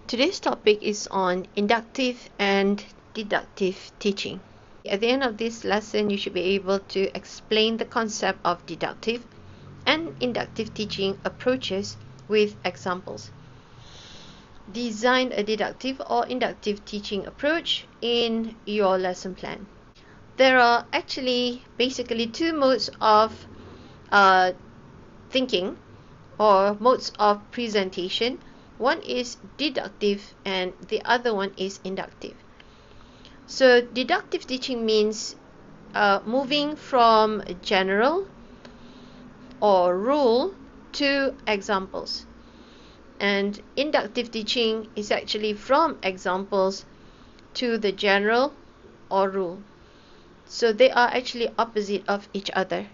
Today's topic is on inductive and deductive teaching. At the end of this lesson, you should be able to explain the concept of deductive and inductive teaching approaches with examples. Design a deductive or inductive teaching approach in your lesson plan. There are actually basically two modes of thinking or modes of presentation. One is deductive and the other one is inductive. So deductive teaching means moving from general or rule to examples. And inductive teaching is actually from examples to the general or rule. So they are actually opposite of each other.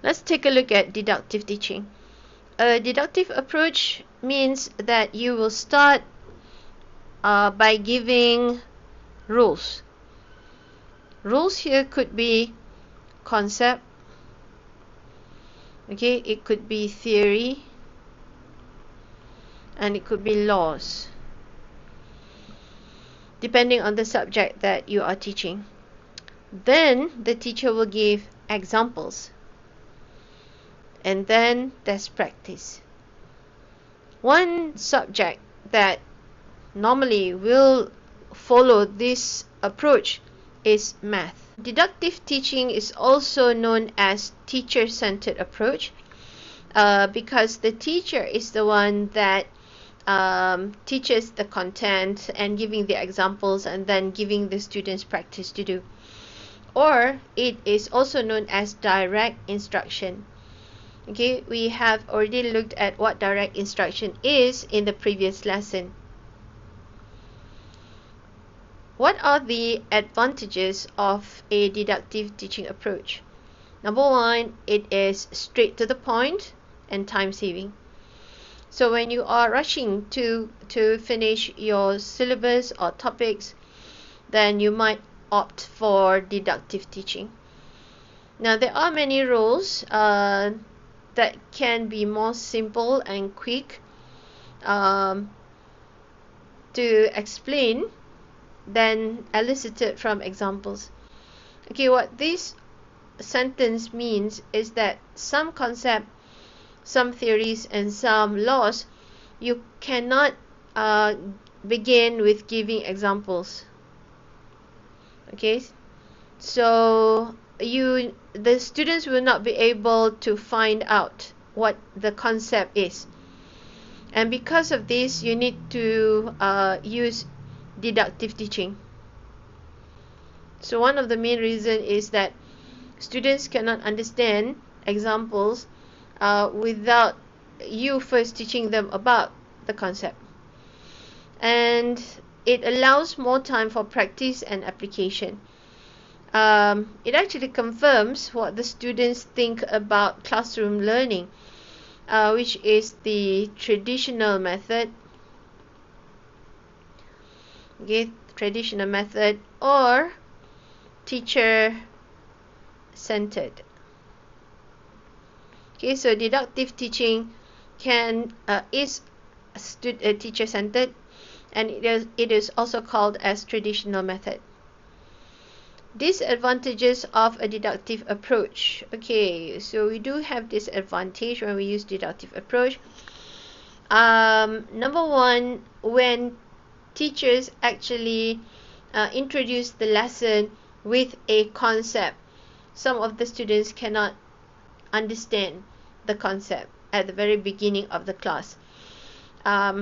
Let's take a look at deductive teaching. A deductive approach means that you will start by giving rules. Rules here could be concept, okay, it could be theory, and it could be laws, depending on the subject that you are teaching. Then the teacher will give examples, and then there's practice. One subject that normally will follow this approach is math. Deductive teaching is also known as teacher-centered approach because the teacher is the one that teaches the content and giving the examples and then giving the students practice to do. Or it is also known as direct instruction. Okay, we have already looked at what direct instruction is in the previous lesson. What are the advantages of a deductive teaching approach? Number one, it is straight to the point and time saving. So when you are rushing to finish your syllabus or topics, then you might opt for deductive teaching. Now there are many rules that can be more simple and quick to explain than elicited from examples. Okay, what this sentence means is that some concept, some theories, and some laws, you cannot begin with giving examples. Okay, so the students will not be able to find out what the concept is, and because of this you need to use deductive teaching. So one of the main reasons is that students cannot understand examples without you first teaching them about the concept, and it allows more time for practice and application. It actually confirms what the students think about classroom learning, which is the traditional method. Okay, traditional method or teacher-centered. Okay, so deductive teaching is teacher-centered, and it is also called as traditional method. Disadvantages of a deductive approach. Okay, so we do have disadvantage when we use deductive approach. Number one, when teachers actually introduce the lesson with a concept, some of the students cannot understand the concept at the very beginning of the class.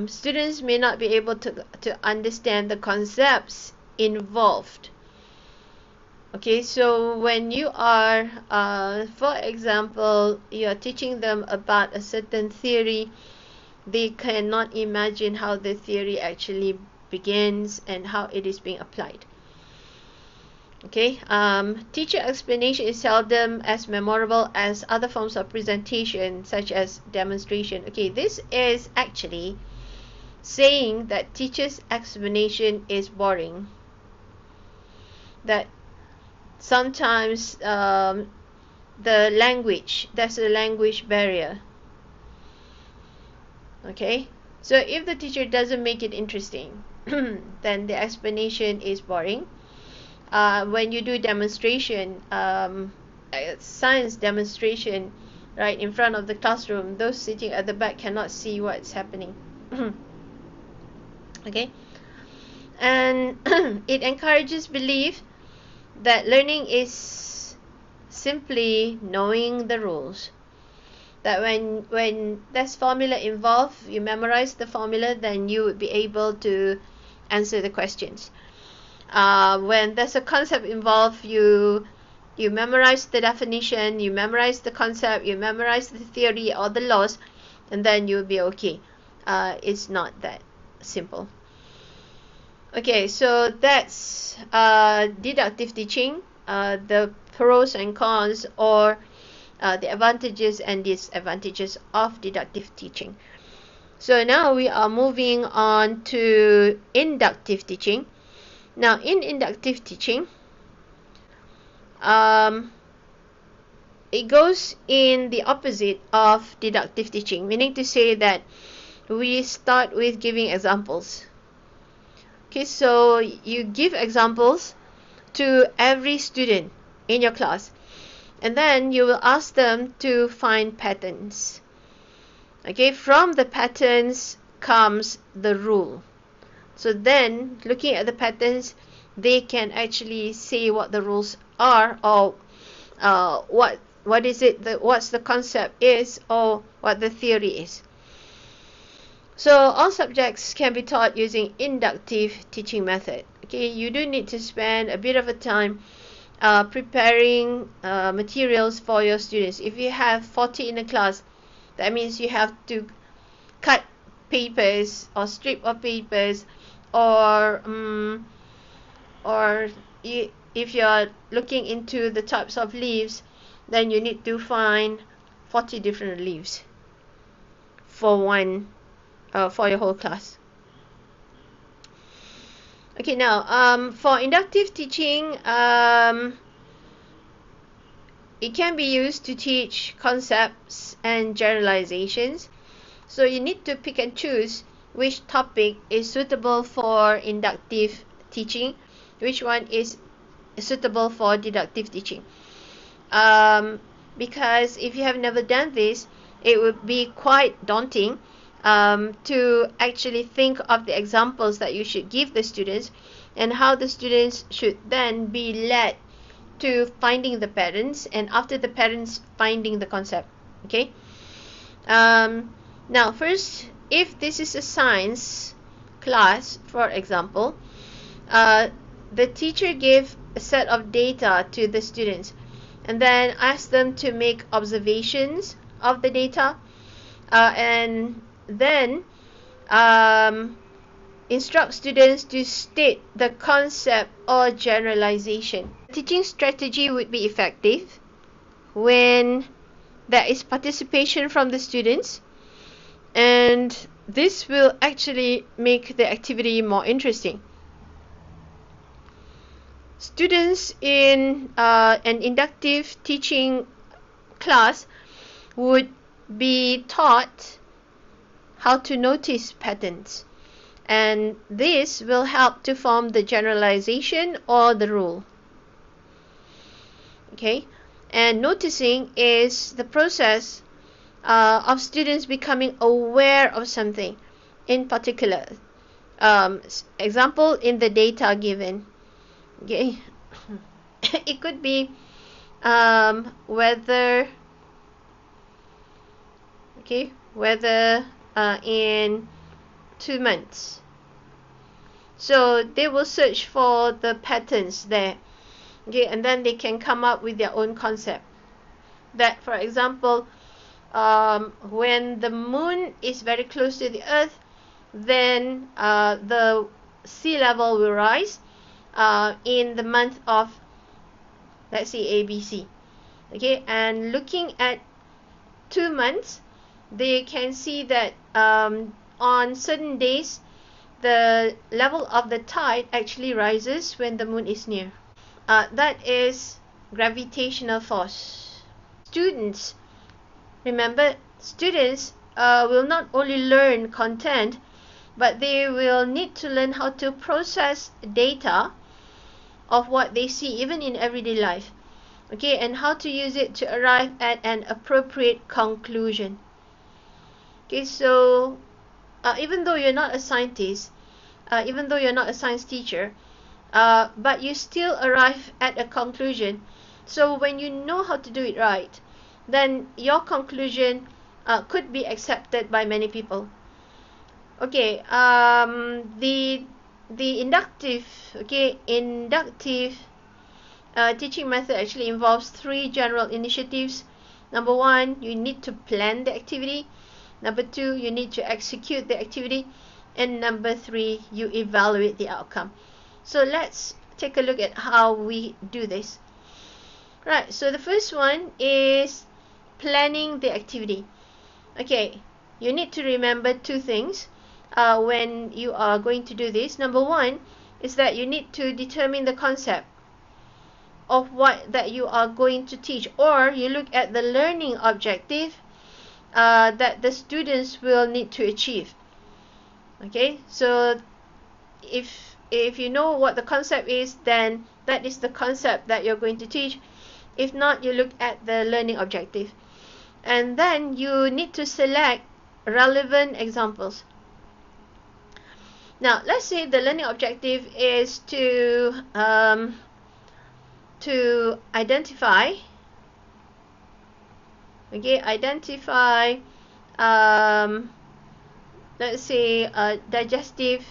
Students may not be able to understand the concepts involved. Okay, so when you are, for example, you are teaching them about a certain theory, they cannot imagine how the theory actually begins and how it is being applied. Okay, teacher explanation is seldom as memorable as other forms of presentation, such as demonstration. Okay, this is actually saying that teacher's explanation is boring. That sometimes the language, there's a language barrier. Okay, So if the teacher doesn't make it interesting, then the explanation is boring. When you do demonstration, science demonstration, right in front of the classroom, those sitting at the back cannot see what's happening. Okay, and it encourages belief that learning is simply knowing the rules. That when there's formula involved, you memorize the formula, then you would be able to answer the questions. When there's a concept involved, you memorize the definition, you memorize the concept, you memorize the theory or the laws, and then you'll be okay. It's not that simple. Okay, so that's deductive teaching, the pros and cons, or the advantages and disadvantages of deductive teaching. So now we are moving on to inductive teaching. Now in inductive teaching, it goes in the opposite of deductive teaching, meaning to say that we start with giving examples. Okay, so you give examples to every student in your class, and then you will ask them to find patterns. Okay, from the patterns comes the rule. So then, looking at the patterns, they can actually say what the rules are, or what is it, what's the concept is, or what the theory is. So all subjects can be taught using inductive teaching method. Okay, you do need to spend a bit of a time preparing materials for your students. If you have 40 in a class, that means you have to cut papers or strip of papers, or if you are looking into the types of leaves, then you need to find 40 different leaves for one for your whole class. Okay, now for inductive teaching, it can be used to teach concepts and generalizations. So you need to pick and choose which topic is suitable for inductive teaching, which one is suitable for deductive teaching. Because if you have never done this, it would be quite daunting to actually think of the examples that you should give the students, and how the students should then be led to finding the patterns, and after the patterns, finding the concept. Okay. Now first, if this is a science class, for example, the teacher gave a set of data to the students, and then ask them to make observations of the data, and then instruct students to state the concept or generalization. Teaching strategy would be effective when there is participation from the students, and this will actually make the activity more interesting. Students in an inductive teaching class would be taught how to notice patterns, and this will help to form the generalization or the rule. Okay, and noticing is the process of students becoming aware of something in particular. Example in the data given. Okay, it could be whether in 2 months. So they will search for the patterns there. Okay, and then they can come up with their own concept. That, for example, when the moon is very close to the earth, then the sea level will rise in the month of, let's say, ABC. Okay, and looking at 2 months, they can see that on certain days the level of the tide actually rises when the moon is near. That is gravitational force. Students, remember, students will not only learn content, but they will need to learn how to process data of what they see even in everyday life, okay, and how to use it to arrive at an appropriate conclusion. Okay, so even though you're not a scientist, even though you're not a science teacher, but you still arrive at a conclusion. So when you know how to do it right, then your conclusion could be accepted by many people. Okay, the inductive, okay, inductive teaching method actually involves 3 general initiatives. Number 1, you need to plan the activity. Number 2, you need to execute the activity. And number 3, you evaluate the outcome. So let's take a look at how we do this. Right, so the first one is planning the activity. Okay, you need to remember 2 things when you are going to do this. Number 1 is that you need to determine the concept of what that you are going to teach, or you look at the learning objective that the students will need to achieve. Okay, so if you know what the concept is, then that is the concept that you're going to teach. If not, you look at the learning objective, and then you need to select relevant examples. Now let's say the learning objective is to identify, okay, let's say digestive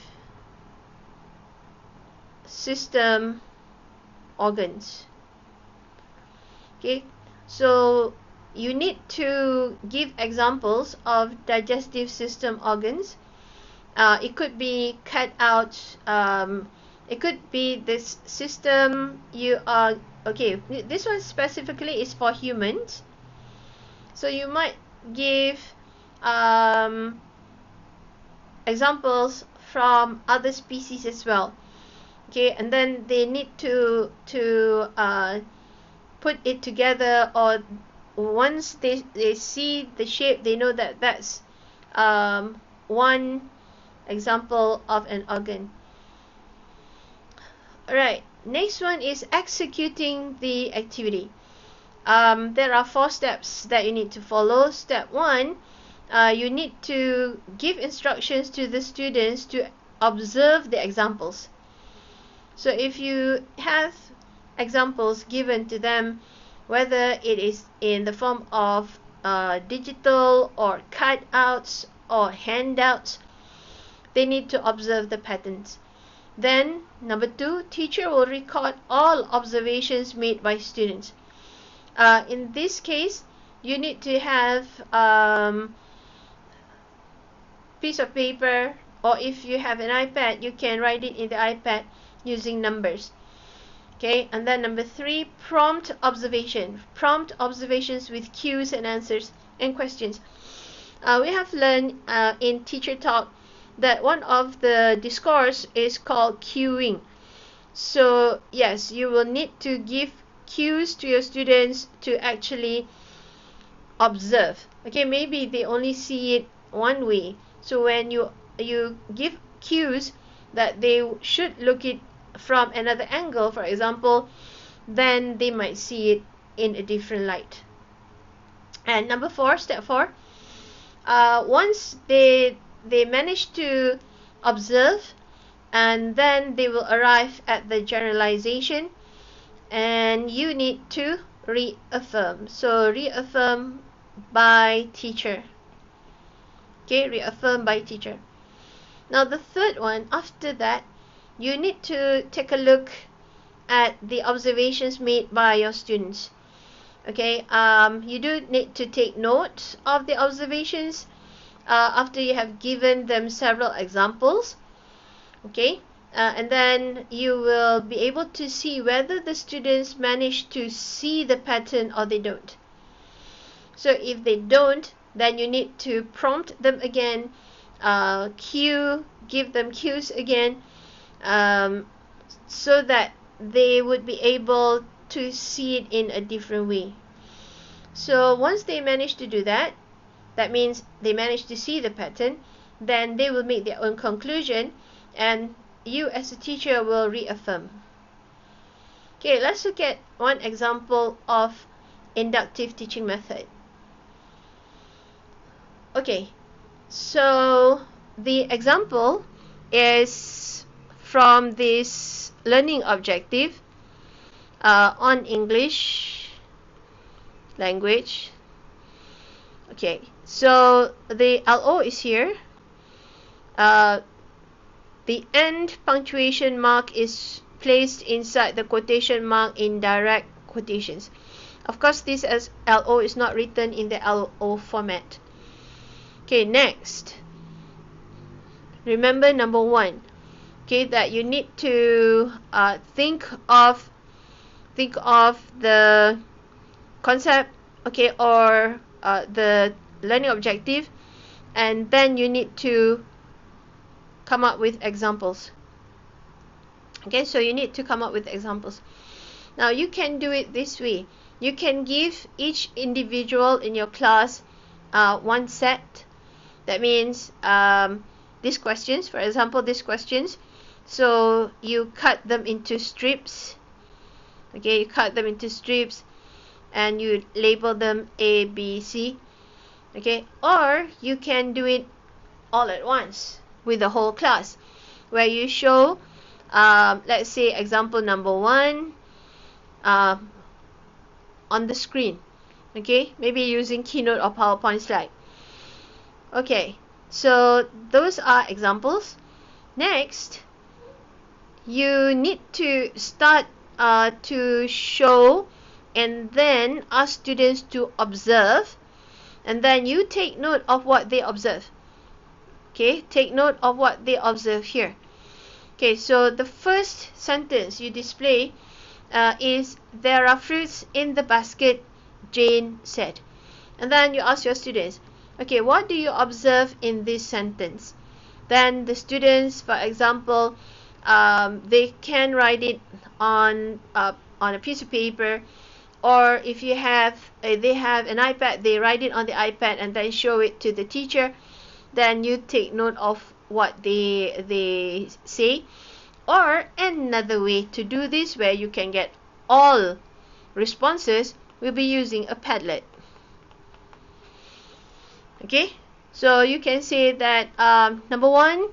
system organs. Okay, so you need to give examples of digestive system organs. It could be cut out, it could be this system you are, okay, this one specifically is for humans, so you might give examples from other species as well. Okay, and then they need to put it together, or once they see the shape, they know that that's one example of an organ. Alright, next one is executing the activity. There are 4 steps that you need to follow. Step 1, you need to give instructions to the students to observe the examples. So if you have examples given to them, whether it is in the form of digital or cutouts or handouts, they need to observe the patterns. Then number 2, teacher will record all observations made by students. In this case, you need to have piece of paper, or if you have an iPad, you can write it in the iPad using numbers. Okay, and then number 3, prompt observation. Prompt observations with cues and answers and questions. We have learned in teacher talk that one of the discourse is called cueing. So yes, you will need to give cues to your students to actually observe. Okay, maybe they only see it one way, so when you give cues that they should look it from another angle, for example, then they might see it in a different light. And number 4, step 4, once they manage to observe, and then they will arrive at the generalization, and you need to reaffirm. So reaffirm by teacher. Okay, reaffirm by teacher. Now the third one, after that, you need to take a look at the observations made by your students. Okay, you do need to take note of the observations after you have given them several examples. Okay, and then you will be able to see whether the students manage to see the pattern or they don't. So if they don't, then you need to prompt them again, give them cues again, so that they would be able to see it in a different way. So once they manage to do that, that means they manage to see the pattern, then they will make their own conclusion, and you as a teacher will reaffirm. Okay, let's look at one example of inductive teaching method. Okay, so the example is from this learning objective on English language. Okay, so the LO is here. The end punctuation mark is placed inside the quotation mark in direct quotations. Of course, this as LO is not written in the LO format. Okay, next. Remember number 1. Okay, that you need to think of the concept, okay, or the learning objective, and then you need to come up with examples. Okay, so you need to come up with examples. Now you can do it this way. You can give each individual in your class one set. That means these questions, for example, these questions. So you cut them into strips. Okay, you cut them into strips and you label them A, B, C. Okay, or you can do it all at once with the whole class, where you show, let's say, example number 1 on the screen. Okay, maybe using Keynote or PowerPoint slide. Okay, so those are examples. Next, you need to start to show and then ask students to observe, and then you take note of what they observe. Okay, take note of what they observe here. Okay, so the first sentence you display is, there are fruits in the basket, Jane said. And then you ask your students, okay, what do you observe in this sentence? Then the students, for example, they can write it on a piece of paper, or if you have they have an iPad, they write it on the iPad and then show it to the teacher. Then you take note of what they say. Or another way to do this, where you can get all responses, we'll be using a Padlet. Okay, so you can say that number 1,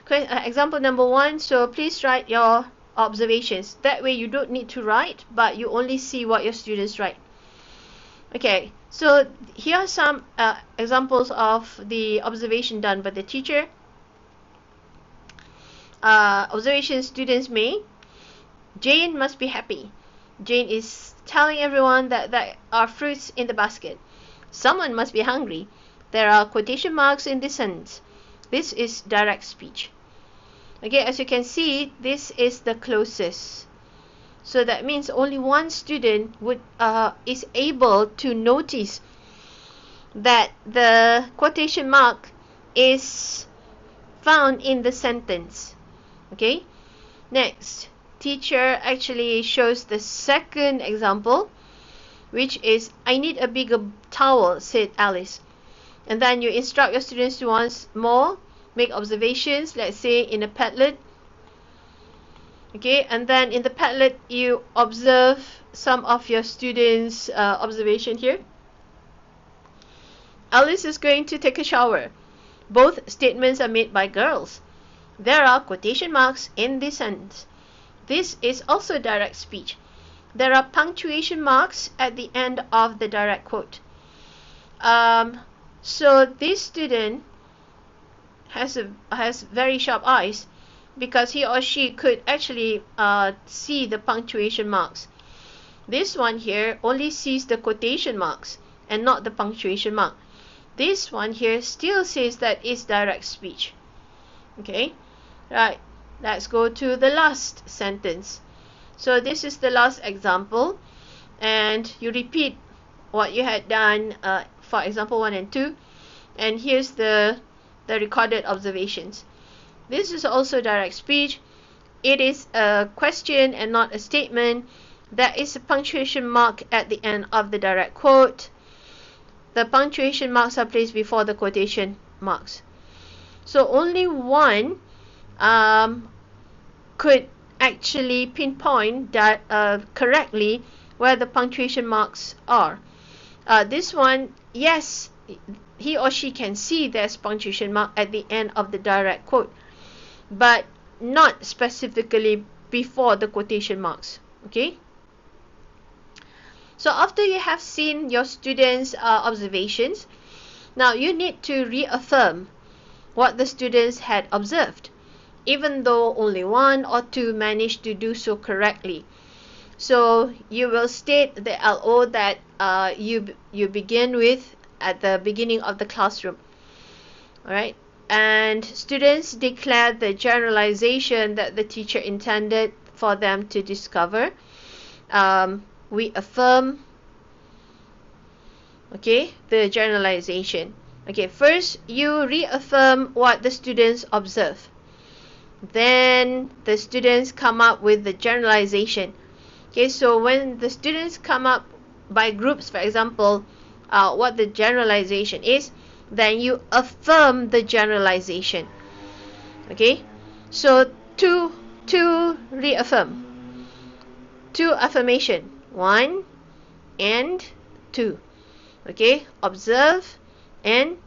example number 1, so please write your observations. That way you don't need to write, but you only see what your students write. Okay, so here are some examples of the observation done by the teacher. Observation students made. Jane must be happy. Jane is telling everyone that there are fruits in the basket. Someone must be hungry. There are quotation marks in this sentence. This is direct speech. Okay, as you can see, this is the closest. So that means only one student is able to notice that the quotation mark is found in the sentence. Okay, next, teacher actually shows the second example, which is, I need a bigger towel, said Alice. And then you instruct your students to once more make observations, let's say in a Padlet. Okay, and then in the Padlet you observe some of your students' observation here. Alice is going to take a shower. Both statements are made by girls. There are quotation marks in this sentence. This is also direct speech. There are punctuation marks at the end of the direct quote. So this student has very sharp eyes, because he or she could actually see the punctuation marks. This one here only sees the quotation marks and not the punctuation mark. This one here still says that it's direct speech. Okay, right, let's go to the last sentence. So this is the last example, and you repeat what you had done for example 1 and 2, and here's the recorded observations. This is also direct speech. It is a question and not a statement. There is a punctuation mark at the end of the direct quote. the punctuation marks are placed before the quotation marks. So only one could actually pinpoint that correctly where the punctuation marks are. This one, yes, he or she can see there's punctuation mark at the end of the direct quote, but not specifically before the quotation marks. Okay. So after you have seen your students' observations, now you need to reaffirm what the students had observed, even though only one or two managed to do so correctly. So you will state the LO that you begin with at the beginning of the classroom. Alright, and students declare the generalization that the teacher intended for them to discover. We affirm, okay, the generalization. Okay, first you reaffirm what the students observe. Then the students come up with the generalization. Okay, so when the students come up by groups, for example, what the generalization is, then you affirm the generalization. Okay, so to reaffirm, two affirmation, 1 and 2. Okay, observe and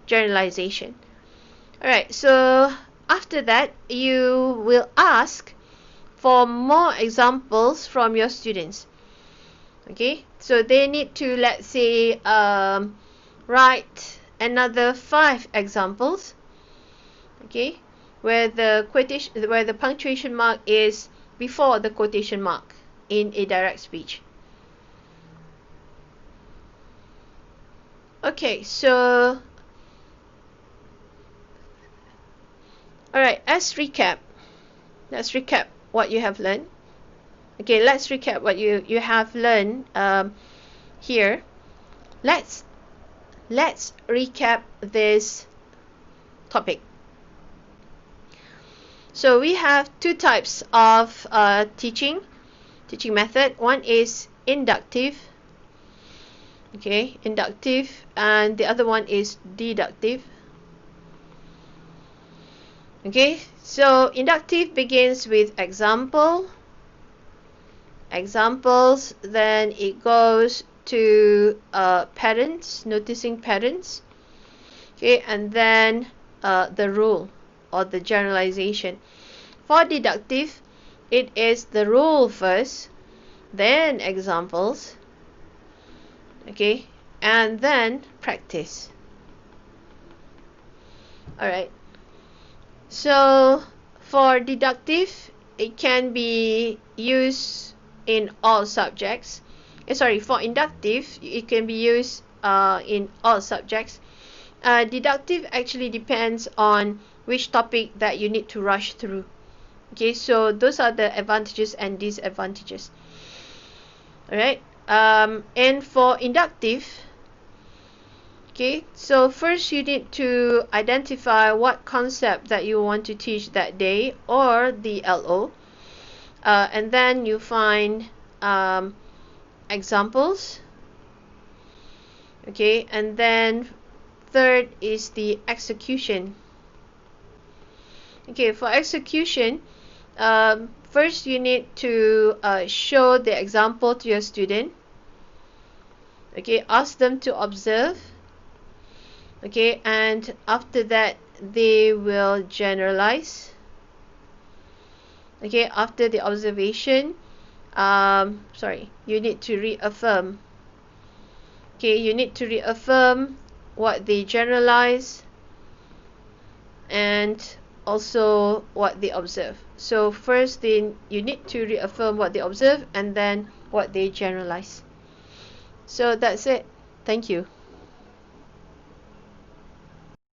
generalization. Alright, so after that you will ask for more examples from your students. Okay, so they need to, let's say, write another 5 examples. Okay, where the punctuation mark is before the quotation mark in a direct speech. Okay, so alright, let's recap what you have learned. Okay, let's recap what you have learned here. Let's recap this topic. So we have two types of teaching method. One is inductive. Okay, inductive, and the other one is deductive. Okay, so inductive begins with examples, then it goes to patterns, noticing patterns. Okay, and then the rule or the generalization. For deductive, it is the rule first, then examples, okay, and then practice. Alright, so for deductive, it can be used in all subjects. For inductive, it can be used in all subjects. Deductive actually depends on which topic that you need to rush through. Okay, so those are the advantages and disadvantages. Alright, and for inductive, okay, so first you need to identify what concept that you want to teach that day, or the LO, and then you find examples. Okay, and then third is the execution. Okay, for execution, first you need to show the example to your student. Okay, ask them to observe. Okay, and after that they will generalize. Okay, after the observation, you need to reaffirm. Okay, you need to reaffirm what they generalize and also what they observe. So first you need to reaffirm what they observe and then what they generalize. So that's it. Thank you.